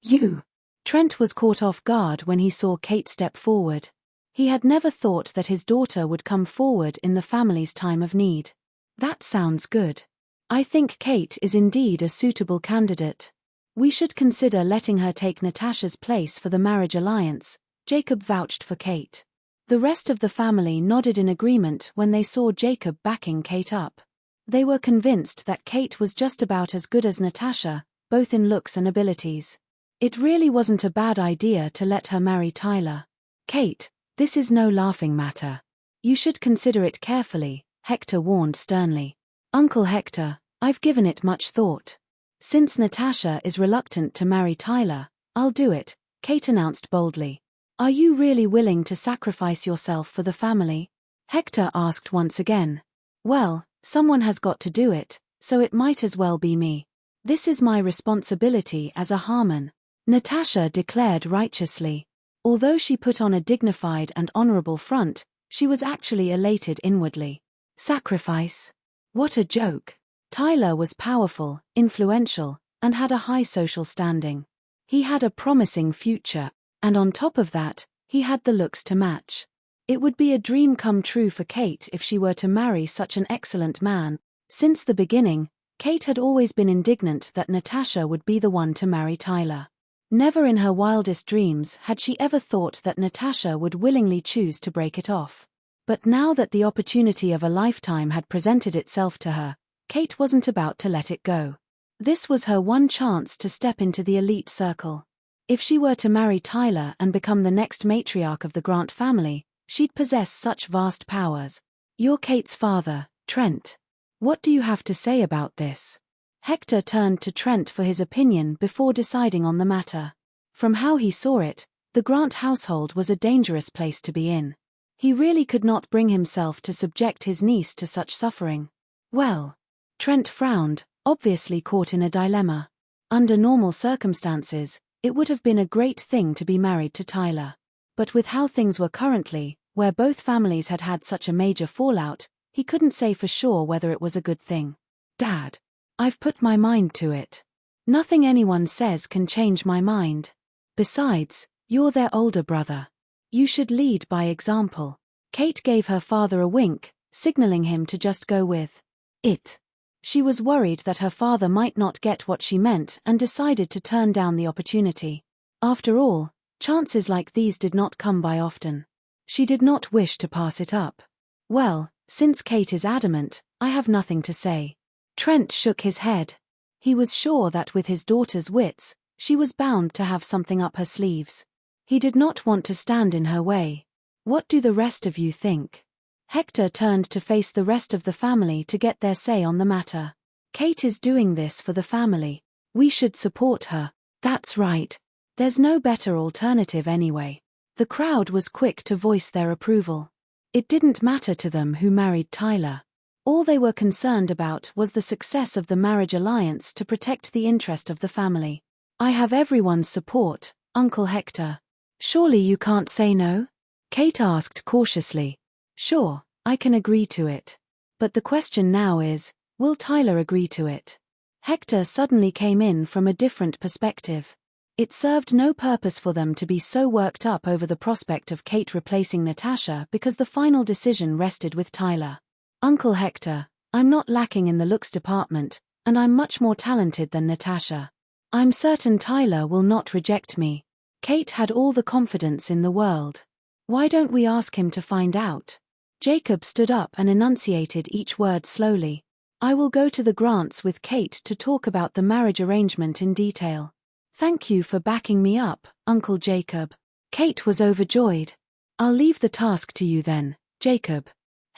You. Trent was caught off guard when he saw Kate step forward. He had never thought that his daughter would come forward in the family's time of need. That sounds good. I think Kate is indeed a suitable candidate. We should consider letting her take Natasha's place for the marriage alliance. Jacob vouched for Kate. The rest of the family nodded in agreement when they saw Jacob backing Kate up. They were convinced that Kate was just about as good as Natasha, both in looks and abilities. It really wasn't a bad idea to let her marry Tyler. Kate, this is no laughing matter. You should consider it carefully, Hector warned sternly. Uncle Hector, I've given it much thought. Since Natasha is reluctant to marry Tyler, I'll do it, Kate announced boldly. Are you really willing to sacrifice yourself for the family? Hector asked once again. Well, someone has got to do it, so it might as well be me. This is my responsibility as a Harmon, Natasha declared righteously. Although she put on a dignified and honorable front, she was actually elated inwardly. Sacrifice? What a joke. Tyler was powerful, influential, and had a high social standing. He had a promising future, and on top of that, he had the looks to match. It would be a dream come true for Kate if she were to marry such an excellent man. Since the beginning, Kate had always been indignant that Natasha would be the one to marry Tyler. Never in her wildest dreams had she ever thought that Natasha would willingly choose to break it off. But now that the opportunity of a lifetime had presented itself to her, Kate wasn't about to let it go. This was her one chance to step into the elite circle. If she were to marry Tyler and become the next matriarch of the Grant family, she'd possess such vast powers. You're Kate's father, Trent. What do you have to say about this? Hector turned to Trent for his opinion before deciding on the matter. From how he saw it, the Grant household was a dangerous place to be in. He really could not bring himself to subject his niece to such suffering. Well, Trent frowned, obviously caught in a dilemma. Under normal circumstances, it would have been a great thing to be married to Tyler. But with how things were currently, where both families had had such a major fallout, he couldn't say for sure whether it was a good thing. Dad, I've put my mind to it. Nothing anyone says can change my mind. Besides, you're their older brother. You should lead by example. Kate gave her father a wink, signaling him to just go with it. She was worried that her father might not get what she meant and decided to turn down the opportunity. After all, chances like these did not come by often. She did not wish to pass it up. Well, since Kate is adamant, I have nothing to say. Trent shook his head. He was sure that with his daughter's wits, she was bound to have something up her sleeves. He did not want to stand in her way. What do the rest of you think? Hector turned to face the rest of the family to get their say on the matter. Kate is doing this for the family. We should support her. That's right. There's no better alternative anyway. The crowd was quick to voice their approval. It didn't matter to them who married Tyler. All they were concerned about was the success of the marriage alliance to protect the interest of the family. I have everyone's support, Uncle Hector. Surely you can't say no? Kate asked cautiously. Sure, I can agree to it. But the question now is, will Tyler agree to it? Hector suddenly came in from a different perspective. It served no purpose for them to be so worked up over the prospect of Kate replacing Natasha because the final decision rested with Tyler. Uncle Hector, I'm not lacking in the looks department, and I'm much more talented than Natasha. I'm certain Tyler will not reject me. Kate had all the confidence in the world. Why don't we ask him to find out? Jacob stood up and enunciated each word slowly. I will go to the Grants with Kate to talk about the marriage arrangement in detail. Thank you for backing me up, Uncle Jacob. Kate was overjoyed. I'll leave the task to you then, Jacob.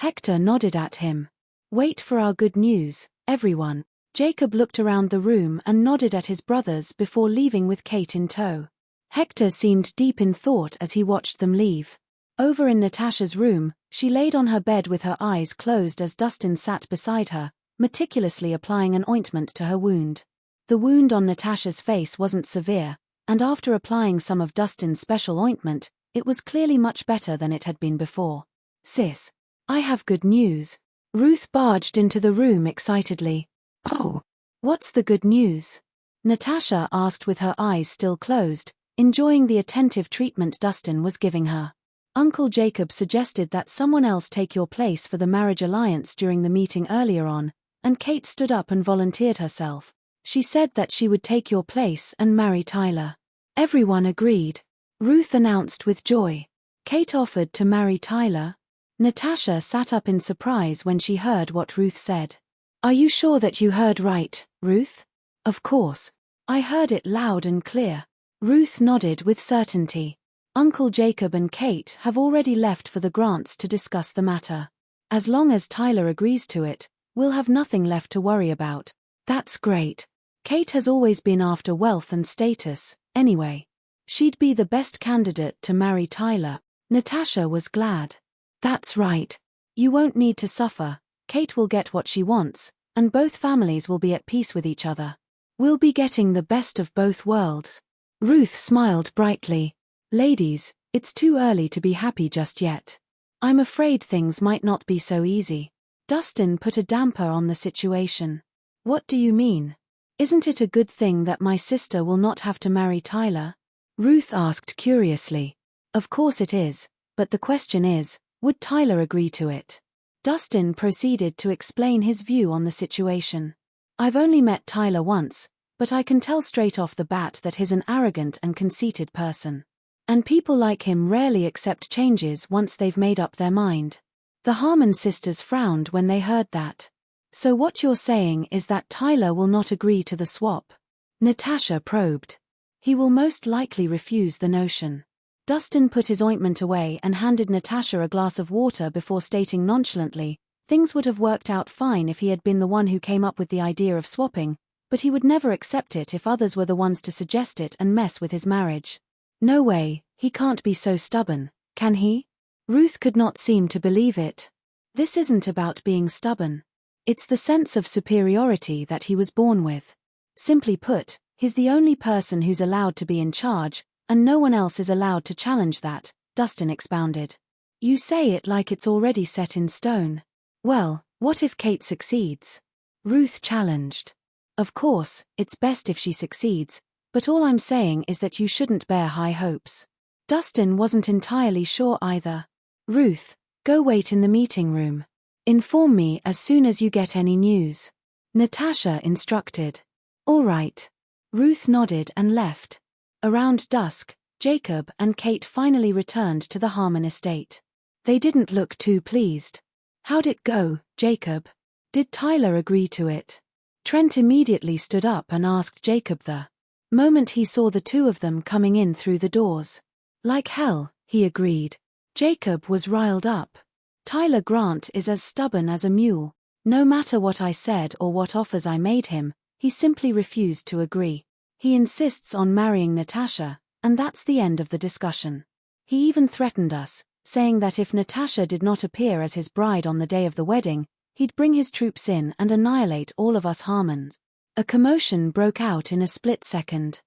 Hector nodded at him. Wait for our good news, everyone. Jacob looked around the room and nodded at his brothers before leaving with Kate in tow. Hector seemed deep in thought as he watched them leave. Over in Natasha's room, she laid on her bed with her eyes closed as Dustin sat beside her, meticulously applying an ointment to her wound. The wound on Natasha's face wasn't severe, and after applying some of Dustin's special ointment, it was clearly much better than it had been before. Sis, I have good news. Ruth barged into the room excitedly. Oh, what's the good news? Natasha asked with her eyes still closed, enjoying the attentive treatment Dustin was giving her. Uncle Jacob suggested that someone else take your place for the marriage alliance during the meeting earlier on, and Kate stood up and volunteered herself. She said that she would take your place and marry Tyler. Everyone agreed. Ruth announced with joy. Kate offered to marry Tyler. Natasha sat up in surprise when she heard what Ruth said. Are you sure that you heard right, Ruth? Of course. I heard it loud and clear. Ruth nodded with certainty. Uncle Jacob and Kate have already left for the Grants to discuss the matter. As long as Tyler agrees to it, we'll have nothing left to worry about. That's great. Kate has always been after wealth and status, anyway. She'd be the best candidate to marry Tyler. Natasha was glad. That's right. You won't need to suffer. Kate will get what she wants, and both families will be at peace with each other. We'll be getting the best of both worlds. Ruth smiled brightly. Ladies, it's too early to be happy just yet. I'm afraid things might not be so easy. Dustin put a damper on the situation. What do you mean? Isn't it a good thing that my sister will not have to marry Tyler? Ruth asked curiously. Of course it is, but the question is, would Tyler agree to it? Dustin proceeded to explain his view on the situation. I've only met Tyler once, but I can tell straight off the bat that he's an arrogant and conceited person. And people like him rarely accept changes once they've made up their mind. The Harmon sisters frowned when they heard that. So what you're saying is that Tyler will not agree to the swap? Natasha probed. He will most likely refuse the notion. Dustin put his ointment away and handed Natasha a glass of water before stating nonchalantly, things would have worked out fine if he had been the one who came up with the idea of swapping, but he would never accept it if others were the ones to suggest it and mess with his marriage. No way, he can't be so stubborn, can he? Ruth could not seem to believe it. This isn't about being stubborn. It's the sense of superiority that he was born with. Simply put, he's the only person who's allowed to be in charge, and no one else is allowed to challenge that, Dustin expounded. You say it like it's already set in stone. Well, what if Kate succeeds? Ruth challenged. Of course, it's best if she succeeds, but all I'm saying is that you shouldn't bear high hopes. Dustin wasn't entirely sure either. Ruth, go wait in the meeting room. Inform me as soon as you get any news. Natasha instructed. All right. Ruth nodded and left. Around dusk, Jacob and Kate finally returned to the Harmon estate. They didn't look too pleased. How'd it go, Jacob? Did Tyler agree to it? Trent immediately stood up and asked Jacob the moment he saw the two of them coming in through the doors. Like hell, he agreed. Jacob was riled up. Tyler Grant is as stubborn as a mule. No matter what I said or what offers I made him, he simply refused to agree. He insists on marrying Natasha, and that's the end of the discussion. He even threatened us, saying that if Natasha did not appear as his bride on the day of the wedding, he'd bring his troops in and annihilate all of us Harmons. A commotion broke out in a split second.